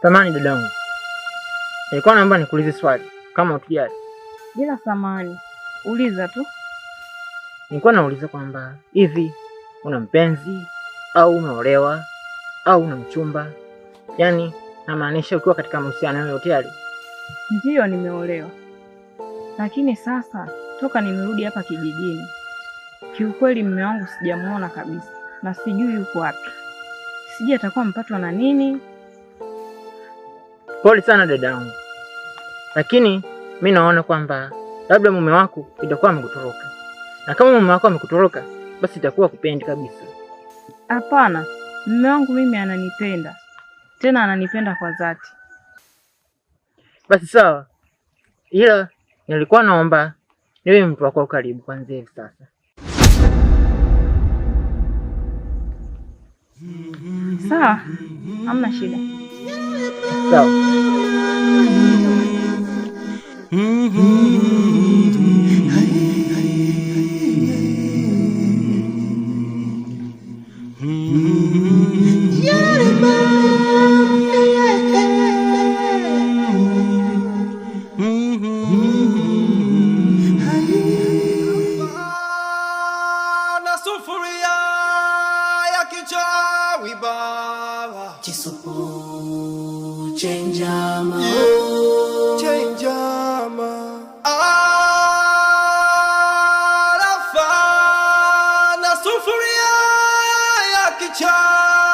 Samahani dadangu, nilikuwa naomba nikuulize swali kama utujali. Bila samahani, uliza tu. Nilikuwa nauliza kwamba hivi una mpenzi au umeolewa au una mchumba? Yaani namaanisha ukiwa katika mahusiano yote yale. Ndiyo, nimeolewa, lakini sasa toka nimerudi hapa kijijini, kiukweli mume wangu sijamuona kabisa na sijui yuko wapi. Sijui atakuwa mpatwa na nini. Pole sana dadangu, lakini mimi naona kwamba labda mume wako itakuwa amekutoroka, na kama mume wako amekutoroka basi itakuwa kupendi kabisa. Hapana, mume wangu mimi ananipenda, tena ananipenda kwa dhati. Basi sawa, ila nilikuwa naomba niwe mtu wako karibu kuanzia hivi sasa. Sawa, hamna shida. Sawa. Sufuria ya kichawi baba Chisupu chenjama chenjama Arafa na sufuria ya kichawi